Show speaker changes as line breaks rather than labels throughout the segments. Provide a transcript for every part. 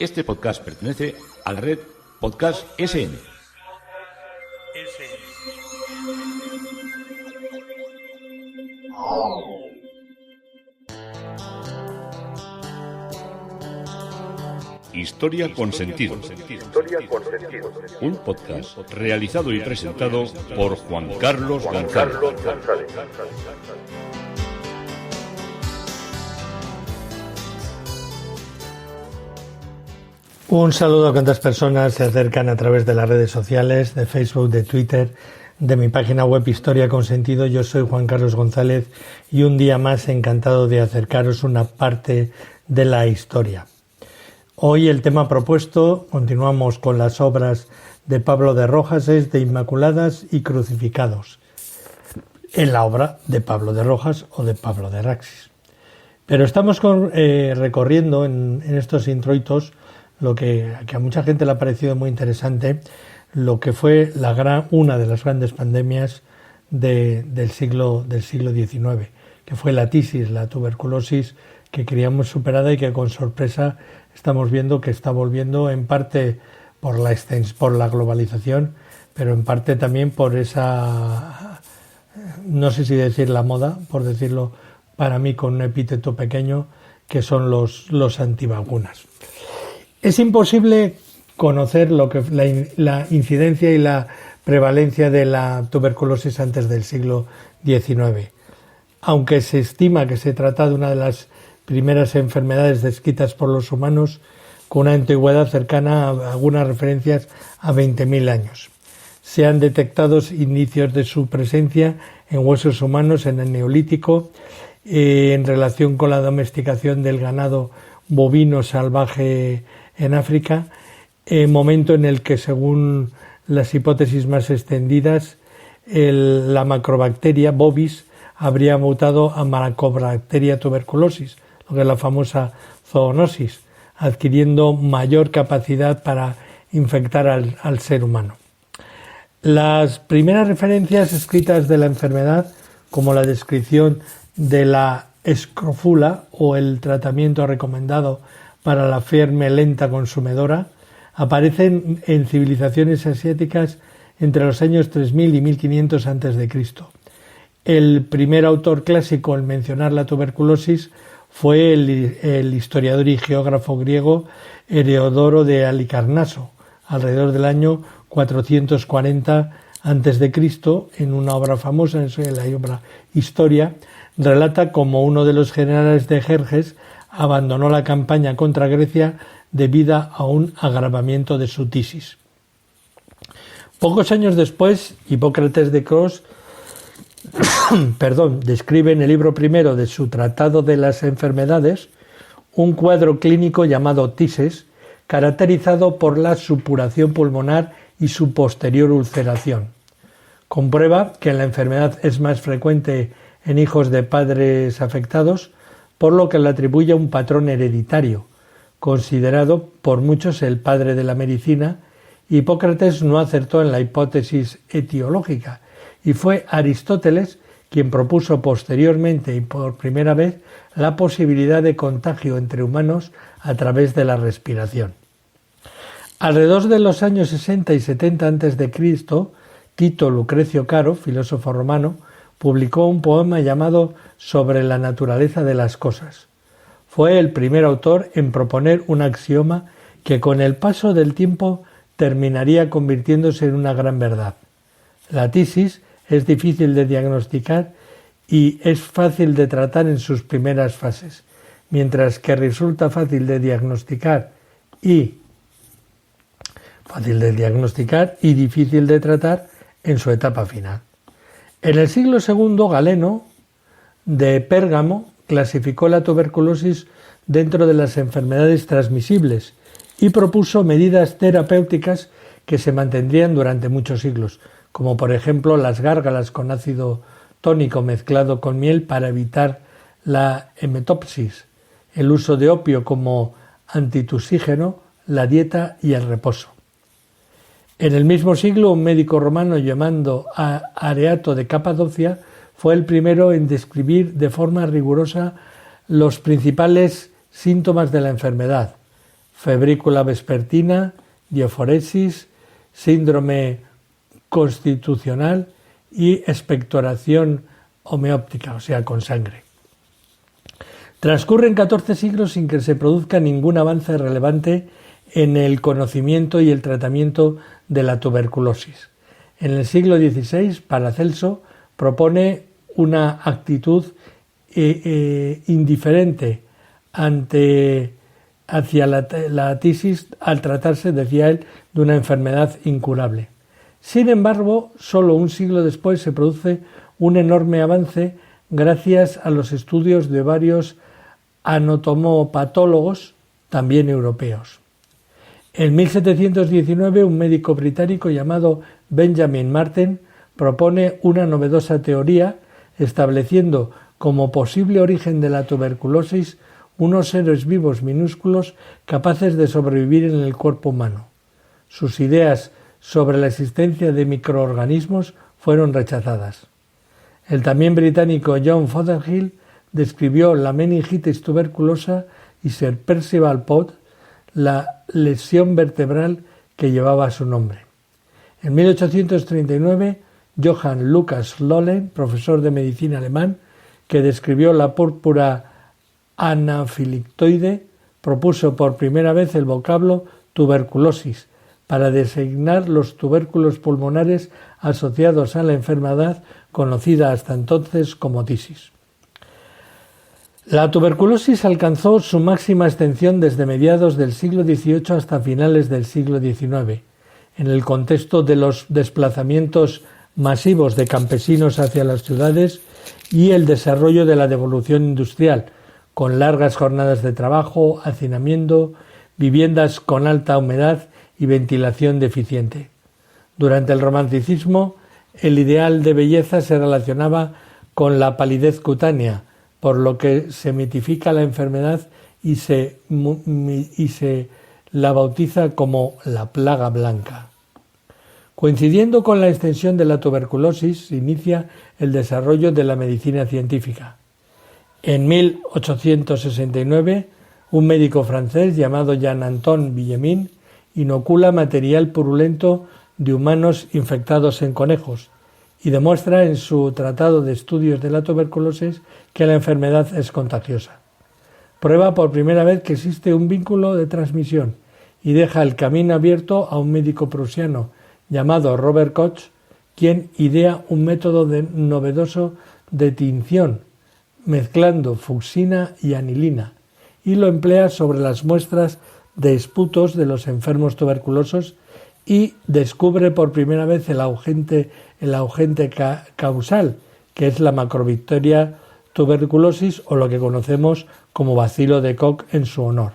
Este podcast pertenece a la red Podcast SN. Historia con sentido. Un podcast realizado y presentado por Juan Carlos González.
Un saludo a cuantas personas se acercan a través de las redes sociales, de Facebook, de Twitter, de mi página web Historia con Sentido. Yo soy Juan Carlos González y un día más encantado de acercaros una parte de la historia. Hoy el tema propuesto, continuamos con las obras de Pablo de Rojas, es de Inmaculadas y Crucificados, en la obra de Pablo de Rojas o de Pablo de Raxis. Pero estamos recorriendo en estos introitos lo que a mucha gente le ha parecido muy interesante, lo que fue una de las grandes pandemias del siglo XIX, que fue la tisis, la tuberculosis, que creíamos superada y que con sorpresa estamos viendo que está volviendo, en parte por la globalización, pero en parte también por esa, no sé si decir la moda, por decirlo para mí con un epíteto pequeño, que son los antivacunas. Es imposible conocer la incidencia y la prevalencia de la tuberculosis antes del siglo XIX, aunque se estima que se trata de una de las primeras enfermedades descritas por los humanos con una antigüedad cercana a algunas referencias a 20.000 años. Se han detectado indicios de su presencia en huesos humanos en el Neolítico, en relación con la domesticación del ganado bovino salvaje en África, momento en el que, según las hipótesis más extendidas, la macrobacteria bovis habría mutado a Mycobacteria tuberculosis, lo que es la famosa zoonosis, adquiriendo mayor capacidad para infectar al ser humano. Las primeras referencias escritas de la enfermedad, como la descripción de la escrofula o el tratamiento recomendado para la fiebre lenta consumidora, aparecen en civilizaciones asiáticas entre los años 3000 y 1500 a.C. El primer autor clásico en mencionar la tuberculosis fue el historiador y geógrafo griego Heródoto de Halicarnaso, alrededor del año 440 a.C., en una obra famosa, en la obra Historia, relata como uno de los generales de Jerjes abandonó la campaña contra Grecia debido a un agravamiento de su tisis. Pocos años después, Hipócrates de Cos describe en el libro primero de su Tratado de las Enfermedades un cuadro clínico llamado tisis, caracterizado por la supuración pulmonar y su posterior ulceración. Comprueba que la enfermedad es más frecuente en hijos de padres afectados, por lo que le atribuye a un patrón hereditario, considerado por muchos el padre de la medicina. Hipócrates no acertó en la hipótesis etiológica y fue Aristóteles quien propuso posteriormente y por primera vez la posibilidad de contagio entre humanos a través de la respiración. Alrededor de los años 60 y 70 a.C., Tito Lucrecio Caro, filósofo romano, publicó un poema llamado Sobre la naturaleza de las cosas. Fue el primer autor en proponer un axioma que con el paso del tiempo terminaría convirtiéndose en una gran verdad. La tisis es difícil de diagnosticar y es fácil de tratar en sus primeras fases, mientras que resulta fácil de diagnosticar y difícil de tratar en su etapa final. En el siglo II, Galeno, de Pérgamo, clasificó la tuberculosis dentro de las enfermedades transmisibles y propuso medidas terapéuticas que se mantendrían durante muchos siglos, como por ejemplo las gárgaras con ácido tónico mezclado con miel para evitar la hematopsis, el uso de opio como antitusígeno, la dieta y el reposo. En el mismo siglo, un médico romano llamado Areato de Capadocia fue el primero en describir de forma rigurosa los principales síntomas de la enfermedad: febrícula vespertina, diaforesis, síndrome constitucional y expectoración homeóptica, o sea, con sangre. Transcurren 14 siglos sin que se produzca ningún avance relevante en el conocimiento y el tratamiento de la tuberculosis. En el siglo XVI, Paracelso propone una actitud indiferente hacia la tisis al tratarse, decía él, de una enfermedad incurable. Sin embargo, solo un siglo después se produce un enorme avance gracias a los estudios de varios anatomopatólogos, también europeos. En 1719, un médico británico llamado Benjamin Marten propone una novedosa teoría estableciendo como posible origen de la tuberculosis unos seres vivos minúsculos capaces de sobrevivir en el cuerpo humano. Sus ideas sobre la existencia de microorganismos fueron rechazadas. El también británico John Fothergill describió la meningitis tuberculosa y Sir Percival Pott la lesión vertebral que llevaba su nombre. En 1839, Johann Lucas Lohle, profesor de medicina alemán, que describió la púrpura anafilactoide, propuso por primera vez el vocablo tuberculosis para designar los tubérculos pulmonares asociados a la enfermedad conocida hasta entonces como tisis. La tuberculosis alcanzó su máxima extensión desde mediados del siglo XVIII hasta finales del siglo XIX, en el contexto de los desplazamientos masivos de campesinos hacia las ciudades y el desarrollo de la revolución industrial, con largas jornadas de trabajo, hacinamiento, viviendas con alta humedad y ventilación deficiente. Durante el romanticismo, el ideal de belleza se relacionaba con la palidez cutánea, por lo que se mitifica la enfermedad y se la bautiza como la plaga blanca. Coincidiendo con la extensión de la tuberculosis, se inicia el desarrollo de la medicina científica. En 1869, un médico francés llamado Jean-Antoine Villemin inocula material purulento de humanos infectados en conejos y demuestra en su Tratado de Estudios de la Tuberculosis que la enfermedad es contagiosa. Prueba por primera vez que existe un vínculo de transmisión y deja el camino abierto a un médico prusiano llamado Robert Koch, quien idea un método novedoso de tinción, mezclando fucsina y anilina, y lo emplea sobre las muestras de esputos de los enfermos tuberculosos y descubre por primera vez el agente causal, que es la Macrobacteria tuberculosis o lo que conocemos como bacilo de Koch en su honor.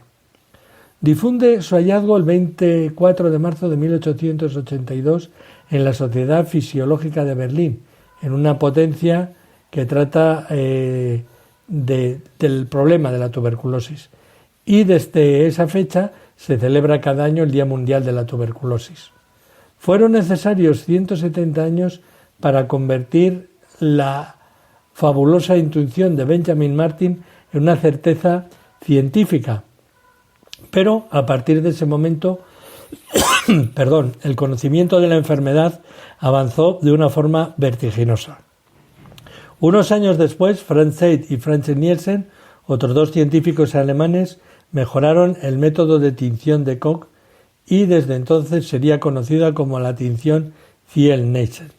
Difunde su hallazgo el 24 de marzo de 1882 en la Sociedad Fisiológica de Berlín, en una ponencia que trata del problema de la tuberculosis. Y desde esa fecha se celebra cada año el Día Mundial de la Tuberculosis. Fueron necesarios 170 años para convertir la fabulosa intuición de Benjamin Martin en una certeza científica. Pero a partir de ese momento, el conocimiento de la enfermedad avanzó de una forma vertiginosa. Unos años después, Franz Seid y Franz Nielsen, otros dos científicos alemanes, mejoraron el método de tinción de Koch y desde entonces sería conocida como la tinción Thiel-Neitzel.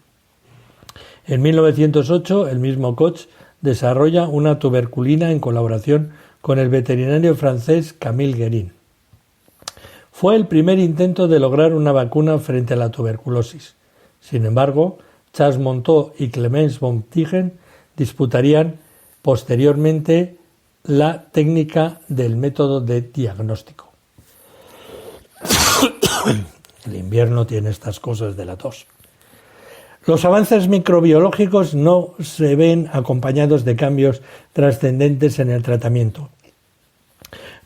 En 1908, el mismo Koch desarrolla una tuberculina en colaboración con el veterinario francés Camille Guérin. Fue el primer intento de lograr una vacuna frente a la tuberculosis. Sin embargo, Charles Monteau y Clemens von Tichen disputarían posteriormente la técnica del método de diagnóstico. El invierno tiene estas cosas de la tos. Los avances microbiológicos no se ven acompañados de cambios trascendentes en el tratamiento.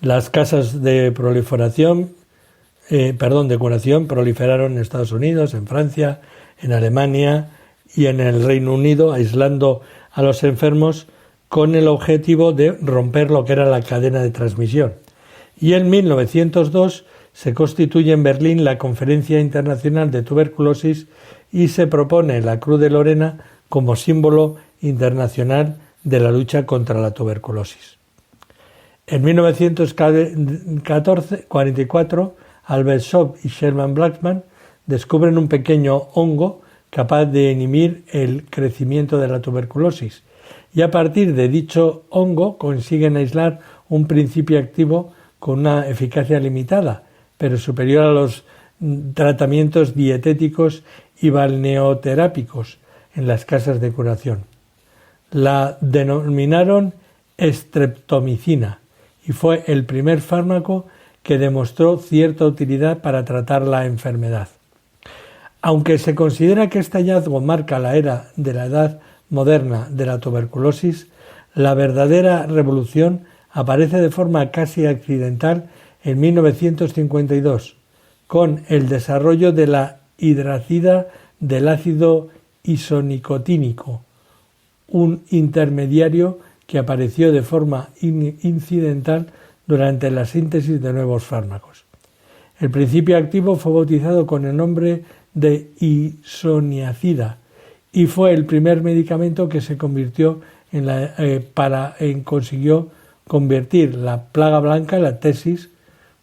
Las casas de curación proliferaron en Estados Unidos, en Francia, en Alemania y en el Reino Unido, aislando a los enfermos con el objetivo de romper lo que era la cadena de transmisión. Y en 1902 se constituye en Berlín la Conferencia Internacional de Tuberculosis y se propone la Cruz de Lorena como símbolo internacional de la lucha contra la tuberculosis. En 1944, Albert Schoop y Sherman Blackman descubren un pequeño hongo capaz de inhibir el crecimiento de la tuberculosis y a partir de dicho hongo consiguen aislar un principio activo con una eficacia limitada, pero superior a los tratamientos dietéticos y balneoterápicos en las casas de curación. La denominaron streptomicina y fue el primer fármaco que demostró cierta utilidad para tratar la enfermedad. Aunque se considera que este hallazgo marca la era de la edad moderna de la tuberculosis, la verdadera revolución aparece de forma casi accidental en 1952, con el desarrollo de la hidracina del ácido isonicotínico, un intermediario que apareció de forma incidental durante la síntesis de nuevos fármacos. El principio activo fue bautizado con el nombre de isoniazida y fue el primer medicamento que se convirtió consiguió convertir la plaga blanca, la ptisis,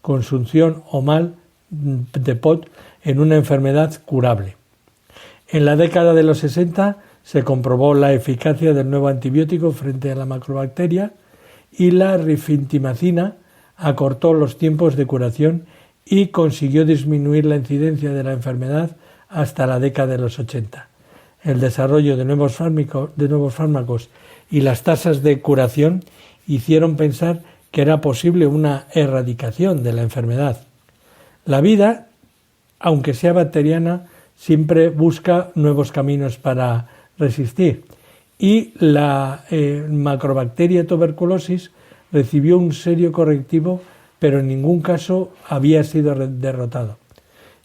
consunción o mal de Pot, en una enfermedad curable. En la década de los 60 se comprobó la eficacia del nuevo antibiótico frente a la macrobacteria y la rifampicina acortó los tiempos de curación y consiguió disminuir la incidencia de la enfermedad hasta la década de los 80. El desarrollo de nuevos fármacos y las tasas de curación hicieron pensar que era posible una erradicación de la enfermedad. La vida, aunque sea bacteriana, siempre busca nuevos caminos para resistir y la macrobacteria tuberculosis recibió un serio correctivo, pero en ningún caso había sido derrotado.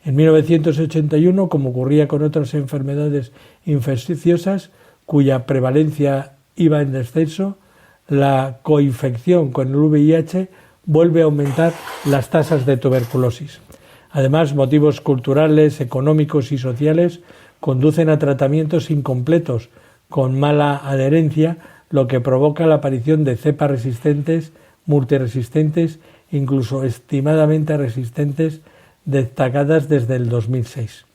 En 1981, como ocurría con otras enfermedades infecciosas cuya prevalencia iba en descenso, la coinfección con el VIH vuelve a aumentar las tasas de tuberculosis. Además, motivos culturales, económicos y sociales conducen a tratamientos incompletos con mala adherencia, lo que provoca la aparición de cepas resistentes, multiresistentes, incluso estimadamente resistentes, destacadas desde el 2006.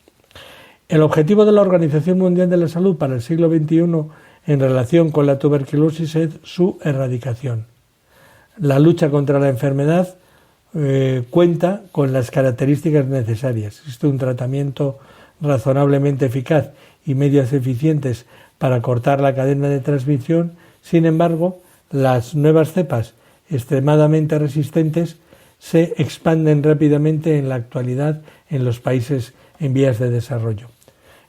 El objetivo de la Organización Mundial de la Salud para el siglo XXI en relación con la tuberculosis es su erradicación. La lucha contra la enfermedad cuenta con las características necesarias. Existe un tratamiento razonablemente eficaz y medios eficientes para cortar la cadena de transmisión. Sin embargo, las nuevas cepas extremadamente resistentes se expanden rápidamente en la actualidad en los países en vías de desarrollo.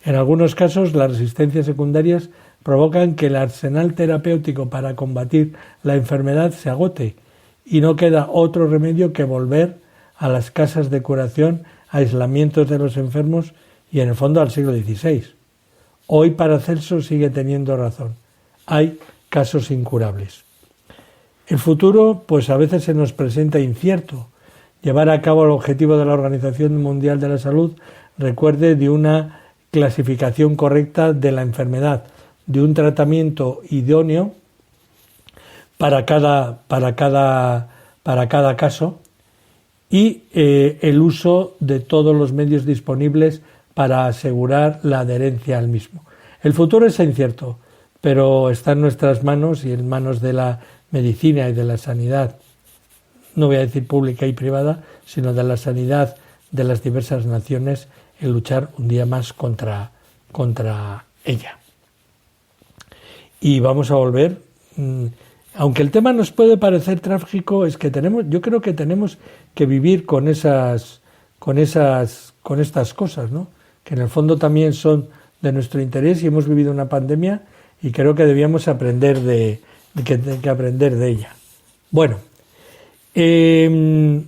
En algunos casos, las resistencias secundarias provocan que el arsenal terapéutico para combatir la enfermedad se agote y no queda otro remedio que volver a las casas de curación, aislamientos de los enfermos y, en el fondo, al siglo XVI. Hoy Paracelso sigue teniendo razón. Hay casos incurables. El futuro, pues a veces se nos presenta incierto. Llevar a cabo el objetivo de la Organización Mundial de la Salud requiere de una clasificación correcta de la enfermedad, de un tratamiento idóneo para cada caso y el uso de todos los medios disponibles para asegurar la adherencia al mismo. El futuro es incierto, pero está en nuestras manos y en manos de la medicina y de la sanidad, no voy a decir pública y privada, sino de la sanidad de las diversas naciones, el luchar un día más contra ella. Y vamos a volver, aunque el tema nos puede parecer trágico, es que yo creo que tenemos que vivir con estas cosas, ¿no? Que en el fondo también son de nuestro interés y hemos vivido una pandemia y creo que debíamos aprender de ella. Bueno, el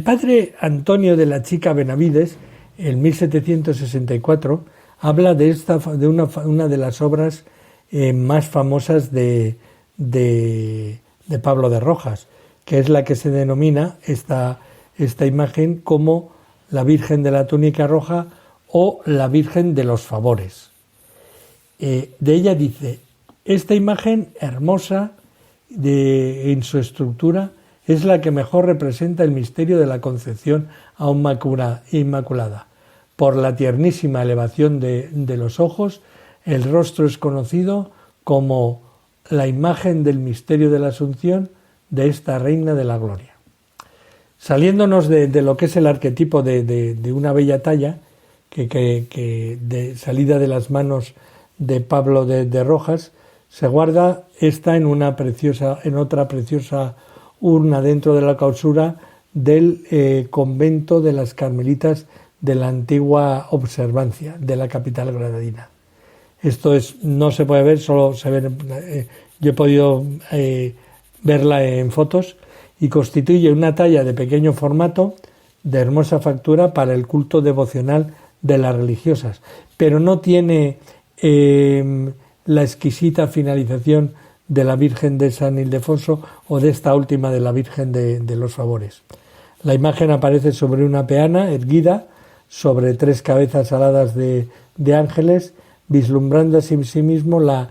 padre Antonio de la Chica Benavides, en 1764, habla de una de las obras más famosas de Pablo de Rojas, que es la que se denomina esta imagen como la Virgen de la Túnica Roja o la Virgen de los Favores. De ella dice: esta imagen hermosa en su estructura es la que mejor representa el misterio de la concepción aún inmaculada. Por la tiernísima elevación de los ojos, el rostro es conocido como la imagen del misterio de la Asunción de esta Reina de la Gloria. Saliéndonos de lo que es el arquetipo de una bella talla, que de salida de las manos de Pablo de Rojas, se guarda esta en otra preciosa urna dentro de la clausura del convento de las Carmelitas de la antigua Observancia de la capital granadina. Esto no se puede ver, solo se ve, yo he podido verla en fotos, y constituye una talla de pequeño formato, de hermosa factura para el culto devocional de las religiosas, pero no tiene la exquisita finalización de la Virgen de San Ildefonso o de esta última de la Virgen de los Favores. La imagen aparece sobre una peana erguida sobre 3 cabezas aladas de ángeles, vislumbrando así mismo la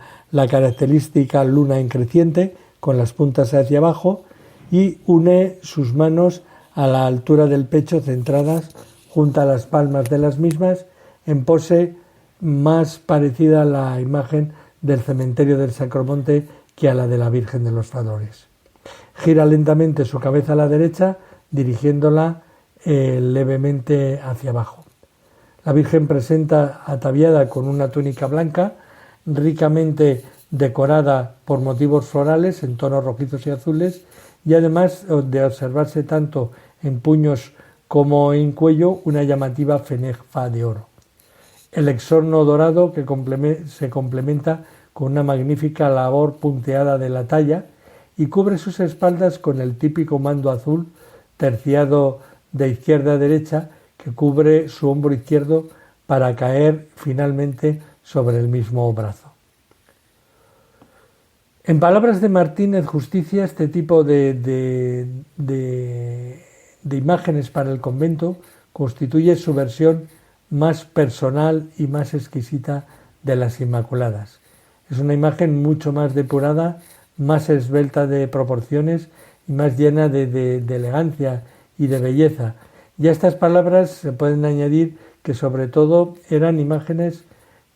característica luna en creciente con las puntas hacia abajo, y une sus manos a la altura del pecho centradas junto a las palmas de las mismas, en pose más parecida a la imagen del cementerio del Sacromonte que a la de la Virgen de los Favores. Gira lentamente su cabeza a la derecha, dirigiéndola levemente hacia abajo. La Virgen presenta ataviada con una túnica blanca, ricamente decorada por motivos florales en tonos rojizos y azules, y además de observarse tanto en puños como en cuello una llamativa fenefa de oro. El exorno dorado que se complementa con una magnífica labor punteada de la talla y cubre sus espaldas con el típico mando azul terciado de izquierda a derecha que cubre su hombro izquierdo para caer finalmente sobre el mismo brazo. En palabras de Martínez Justicia, este tipo de imágenes para el convento constituye su versión más personal y más exquisita de las Inmaculadas. Es una imagen mucho más depurada, más esbelta de proporciones y más llena de elegancia y de belleza. Y a estas palabras se pueden añadir que sobre todo eran imágenes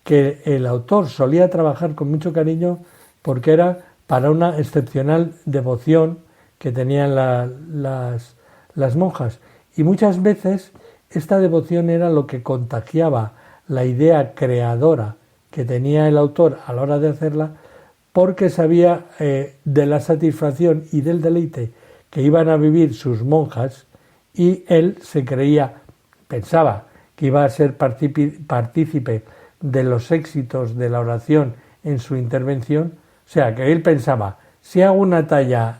que el autor solía trabajar con mucho cariño, porque era para una excepcional devoción que tenían las monjas. Y muchas veces esta devoción era lo que contagiaba la idea creadora que tenía el autor a la hora de hacerla, porque sabía de la satisfacción y del deleite que iban a vivir sus monjas, y él pensaba que iba a ser partícipe de los éxitos de la oración en su intervención. O sea, que él pensaba, si hago una talla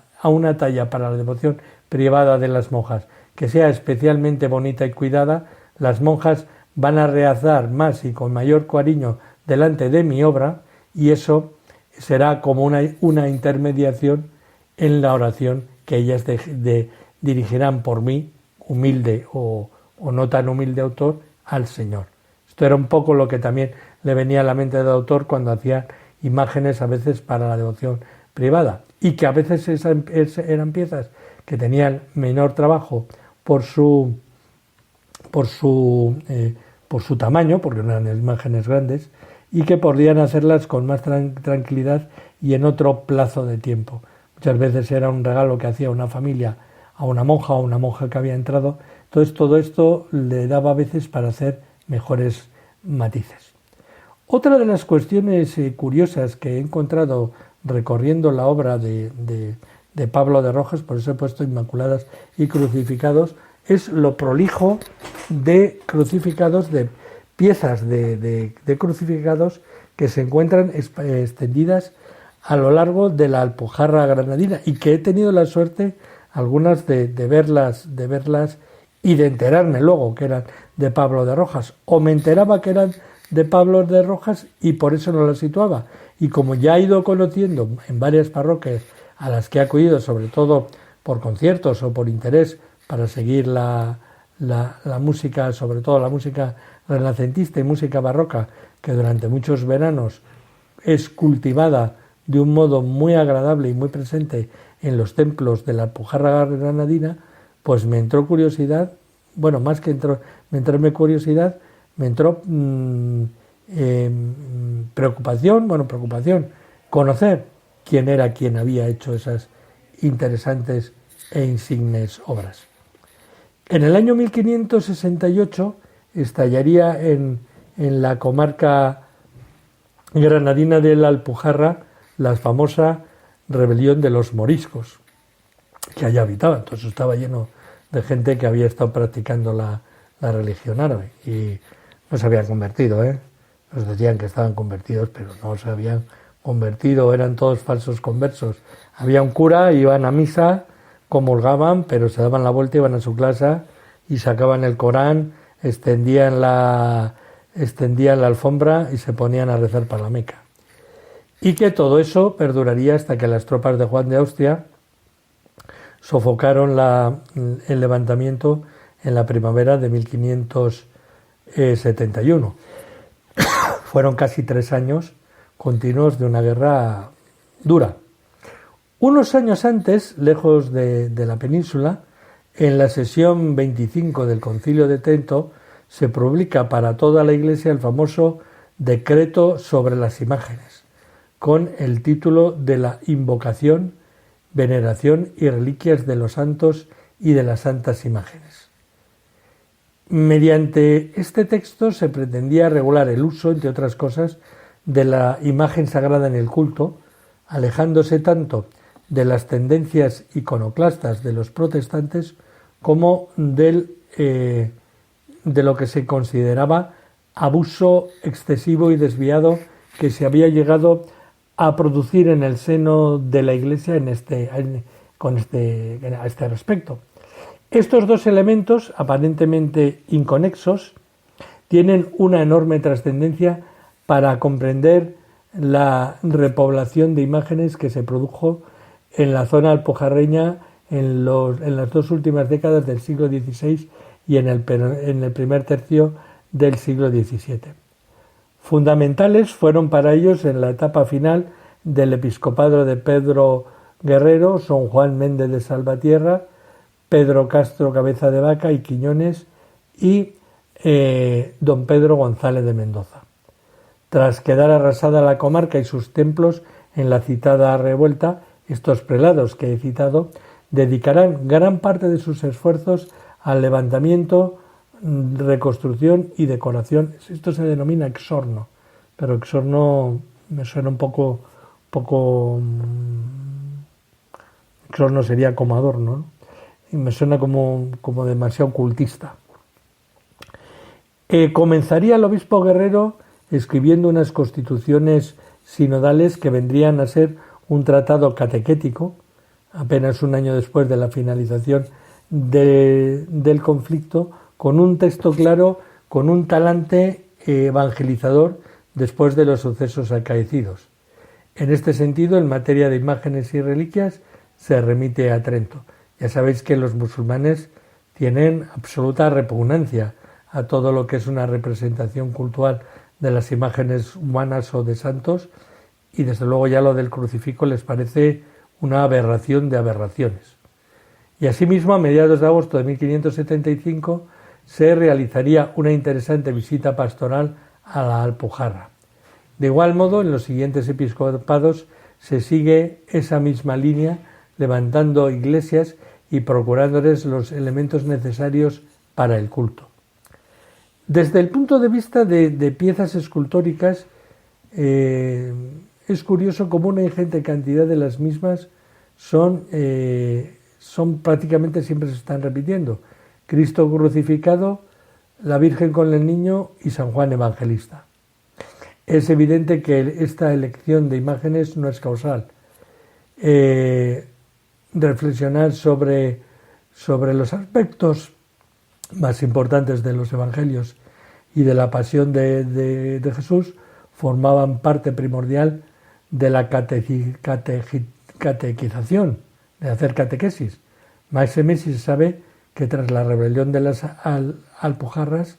para la devoción privada de las monjas, que sea especialmente bonita y cuidada, las monjas van a realzar más y con mayor cariño delante de mi obra, y eso será como una intermediación en la oración que ellas dirigirán por mí, humilde o no tan humilde autor, al Señor. Esto era un poco lo que también le venía a la mente del autor cuando hacía imágenes a veces para la devoción privada, y que a veces eran piezas que tenían menor trabajo por su tamaño, porque no eran imágenes grandes, y que podían hacerlas con más tranquilidad y en otro plazo de tiempo. Muchas veces era un regalo que hacía una familia a una monja o una monja que había entrado. Entonces todo esto le daba a veces para hacer mejores matices. Otra de las cuestiones curiosas que he encontrado recorriendo la obra de Pablo de Rojas, por eso he puesto Inmaculadas y Crucificados, es lo prolijo de crucificados, de piezas de crucificados que se encuentran extendidas a lo largo de la Alpujarra granadina, y que he tenido la suerte algunas de verlas y de enterarme luego que eran de Pablo de Rojas, o me enteraba que eran de Pablo de Rojas y por eso no las situaba. Y como ya he ido conociendo en varias parroquias a las que he acudido, sobre todo por conciertos o por interés para seguir la música, sobre todo la música renacentista y música barroca, que durante muchos veranos es cultivada de un modo muy agradable y muy presente en los templos de la Alpujarra granadina, pues me entró curiosidad, bueno, más que entrarme curiosidad, me entró preocupación, conocer quién era quien había hecho esas interesantes e insignes obras. En el año 1568 estallaría en la comarca granadina de la Alpujarra la famosa rebelión de los moriscos, que allá habitaban. Entonces estaba lleno de gente que había estado practicando la religión árabe y no se habían convertido, Nos decían que estaban convertidos, pero no se habían convertido, eran todos falsos conversos. Había un cura, iban a misa, comulgaban, pero se daban la vuelta, iban a su clase y sacaban el Corán, extendían la alfombra y se ponían a rezar para la Meca. Y que todo eso perduraría hasta que las tropas de Juan de Austria sofocaron el levantamiento en la primavera de 1571. Fueron casi 3 años continuos de una guerra dura. Unos años antes, lejos de la península, en la sesión 25 del Concilio de Trento, se publica para toda la Iglesia el famoso Decreto sobre las imágenes, con el título de la invocación, veneración y reliquias de los santos y de las santas imágenes. Mediante este texto se pretendía regular el uso, entre otras cosas, de la imagen sagrada en el culto, alejándose tanto de las tendencias iconoclastas de los protestantes como de lo que se consideraba abuso excesivo y desviado que se había llegado a producir en el seno de la Iglesia a este respecto. Estos dos elementos, aparentemente inconexos, tienen una enorme trascendencia para comprender la repoblación de imágenes que se produjo en la zona alpujarreña en las 2 últimas décadas del siglo XVI y en el primer tercio del siglo XVII. Fundamentales fueron para ellos en la etapa final del episcopado de Pedro Guerrero, San Juan Méndez de Salvatierra, Pedro Castro Cabeza de Vaca y Quiñones y don Pedro González de Mendoza. Tras quedar arrasada la comarca y sus templos en la citada revuelta, estos prelados que he citado dedicarán gran parte de sus esfuerzos al levantamiento, reconstrucción y decoración. Esto se denomina exorno, pero exorno me suena un poco exorno sería como adorno, ¿no? Y me suena como demasiado cultista. Comenzaría el obispo Guerrero escribiendo unas constituciones sinodales que vendrían a ser un tratado catequético, apenas un año después de la finalización del conflicto, con un texto claro, con un talante evangelizador después de los sucesos acaecidos. En este sentido, en materia de imágenes y reliquias, se remite a Trento. Ya sabéis que los musulmanes tienen absoluta repugnancia a todo lo que es una representación cultural de las imágenes humanas o de santos, y desde luego ya lo del crucifijo les parece una aberración de aberraciones. Y asimismo, a mediados de agosto de 1575 se realizaría una interesante visita pastoral a la Alpujarra. De igual modo, en los siguientes episcopados se sigue esa misma línea, levantando iglesias y procurándoles los elementos necesarios para el culto. Desde el punto de vista de piezas escultóricas, es curioso cómo una ingente cantidad de las mismas son prácticamente siempre se están repitiendo. Cristo crucificado, la Virgen con el Niño y San Juan Evangelista. Es evidente que esta elección de imágenes no es causal. Reflexionar sobre los aspectos más importantes de los evangelios y de la pasión de Jesús formaban parte primordial de la catequización, de hacer catequesis. Máxime si se sabe que tras la rebelión de las Alpujarras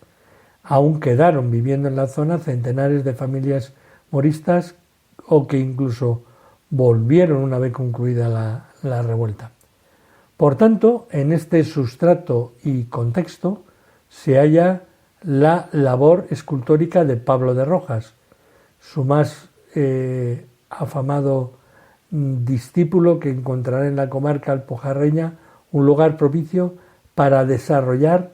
aún quedaron viviendo en la zona centenares de familias moristas o que incluso volvieron una vez concluida la revuelta. Por tanto, en este sustrato y contexto se halla la labor escultórica de Pablo de Rojas, su más afamado discípulo, que encontrará en la comarca alpujarreña un lugar propicio para desarrollar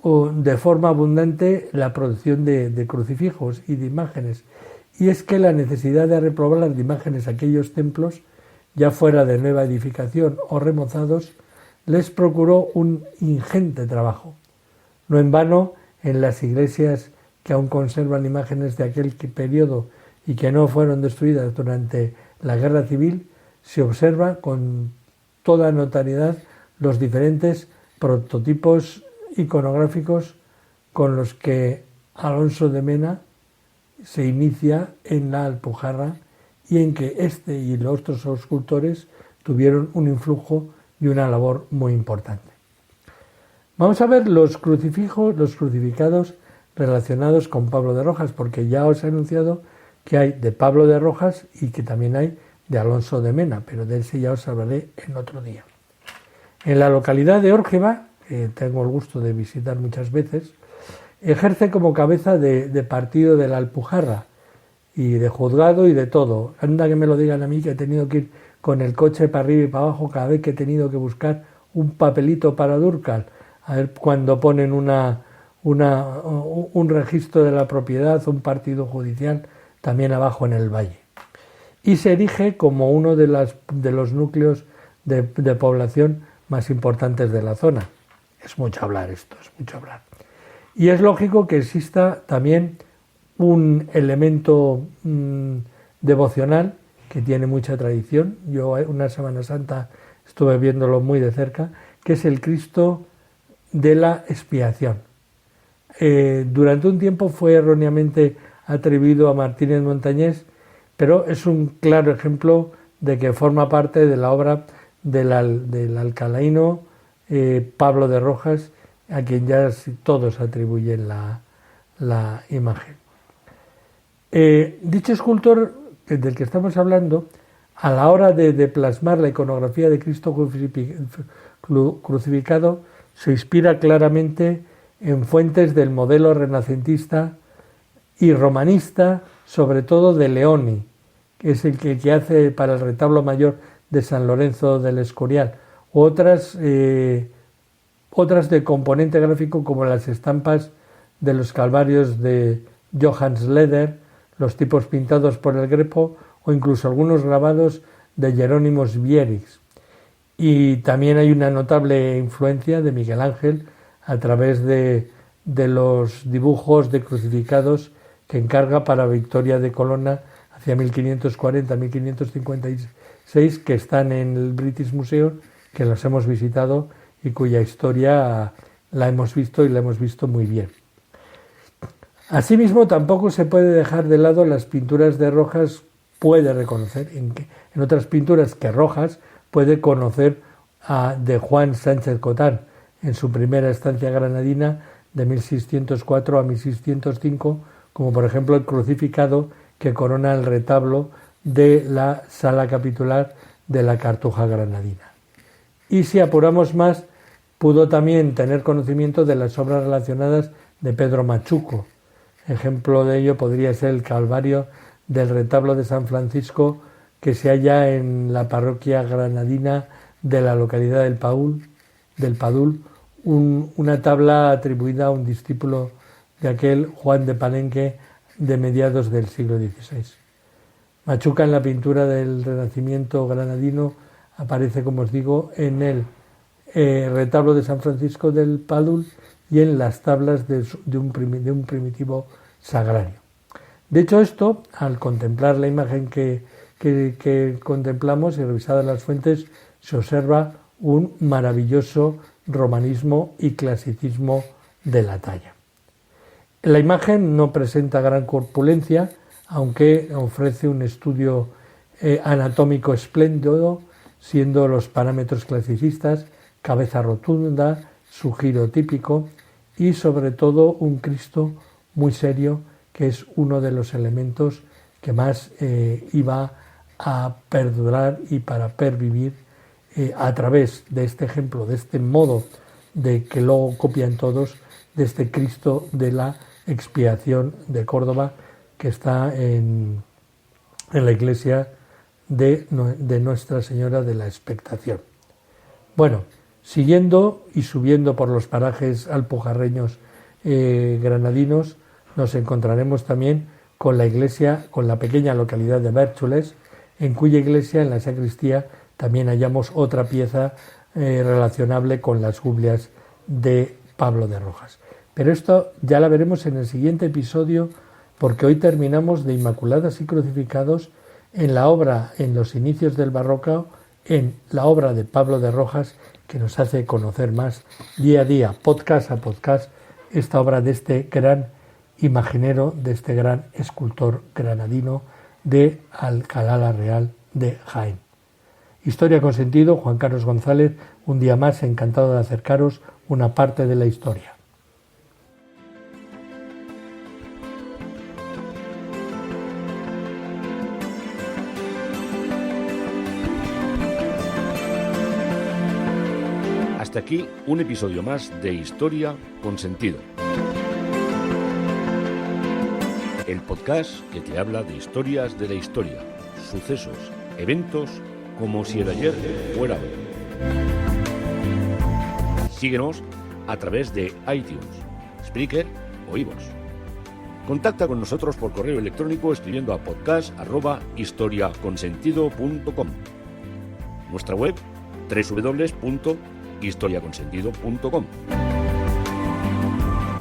de forma abundante la producción de crucifijos y de imágenes. Y es que la necesidad de repoblar de imágenes aquellos templos, ya fuera de nueva edificación o remozados, les procuró un ingente trabajo. No en vano, en las iglesias que aún conservan imágenes de aquel periodo y que no fueron destruidas durante la Guerra Civil, se observa con toda notariedad los diferentes prototipos iconográficos con los que Alonso de Mena se inicia en la Alpujarra y en que este y los otros escultores tuvieron un influjo y una labor muy importante. Vamos a ver los crucificados relacionados con Pablo de Rojas, porque ya os he anunciado que hay de Pablo de Rojas y que también hay de Alonso de Mena, pero de ese ya os hablaré en otro día. En la localidad de Órgeva, que tengo el gusto de visitar muchas veces, ejerce como cabeza de partido de la Alpujarra y de juzgado y de todo. Anda que me lo digan a mí, que he tenido que ir con el coche para arriba y para abajo cada vez que he tenido que buscar un papelito para Dúrcal, a ver cuando ponen un registro de la propiedad, un partido judicial, también abajo en el valle. Y se erige como uno de los núcleos de población más importantes de la zona. Es mucho hablar esto, es mucho hablar. Y es lógico que exista también un elemento devocional que tiene mucha tradición. Yo una Semana Santa estuve viéndolo muy de cerca, que es el Cristo de la Expiación. Durante un tiempo fue erróneamente atribuido a Martínez Montañés, pero es un claro ejemplo de que forma parte de la obra del alcalaíno Pablo de Rojas, a quien ya todos atribuyen la imagen. Dicho escultor del que estamos hablando, a la hora de plasmar la iconografía de Cristo crucificado, se inspira claramente en fuentes del modelo renacentista y romanista, sobre todo de Leoni, que es el que hace para el retablo mayor de San Lorenzo del Escorial, otras de componente gráfico como las estampas de los calvarios de Johannes Leder, los tipos pintados por el Greco o incluso algunos grabados de Jerónimos Vierix. Y también hay una notable influencia de Miguel Ángel a través de los dibujos de crucificados que encarga para Victoria de Colonna hacia 1540-1556, que están en el British Museum, que los hemos visitado y cuya historia la hemos visto y la hemos visto muy bien. Asimismo, tampoco se puede dejar de lado las pinturas de Rojas, puede reconocer, en otras pinturas que Rojas puede conocer de Juan Sánchez Cotán en su primera estancia granadina de 1604 a 1605, como por ejemplo el crucificado que corona el retablo de la sala capitular de la Cartuja granadina. Y si apuramos más, pudo también tener conocimiento de las obras relacionadas de Pedro Machuco. Ejemplo de ello podría ser el Calvario del retablo de San Francisco, que se halla en la parroquia granadina de la localidad del Padul, una tabla atribuida a un discípulo de aquel Juan de Palenque de mediados del siglo XVI. Machuca en la pintura del Renacimiento granadino aparece, como os digo, en el retablo de San Francisco del Padul y en las tablas de un primitivo sagrario. De hecho, esto, al contemplar la imagen que contemplamos y revisadas las fuentes, se observa un maravilloso romanismo y clasicismo de la talla. La imagen no presenta gran corpulencia, aunque ofrece un estudio anatómico espléndido siendo los parámetros clasicistas cabeza rotunda, su giro típico y sobre todo un Cristo muy serio, que es uno de los elementos que más iba a perdurar y para pervivir a través de este ejemplo, de este modo de que luego copian todos, de este Cristo de la expiación de Córdoba, que está en la iglesia de Nuestra Señora de la Expectación. Bueno, siguiendo y subiendo por los parajes alpujarreños granadinos, nos encontraremos también con la iglesia, con la pequeña localidad de Bércholes, en cuya iglesia, en la sacristía, también hallamos otra pieza relacionable con las Gublias de Pablo de Rojas. Pero esto ya la veremos en el siguiente episodio, porque hoy terminamos de Inmaculadas y Crucificados en la obra, en los inicios del barroco, en la obra de Pablo de Rojas, que nos hace conocer más día a día, podcast a podcast, esta obra de este gran imaginero, de este gran escultor granadino de Alcalá la Real de Jaén. Historia con sentido, Juan Carlos González, un día más encantado de acercaros una parte de la historia.
Hasta aquí un episodio más de Historia con Sentido. El podcast que te habla de historias de la historia, sucesos, eventos, como si el ayer fuera hoy. Síguenos a través de iTunes, Spreaker o iVoox. Contacta con nosotros por correo electrónico escribiendo a podcast@historiaconsentido.com. Nuestra web www.historiaconsentido.com.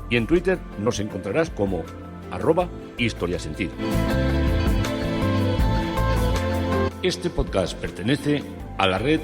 Y en Twitter nos encontrarás como @historiasentido. Este podcast pertenece a la red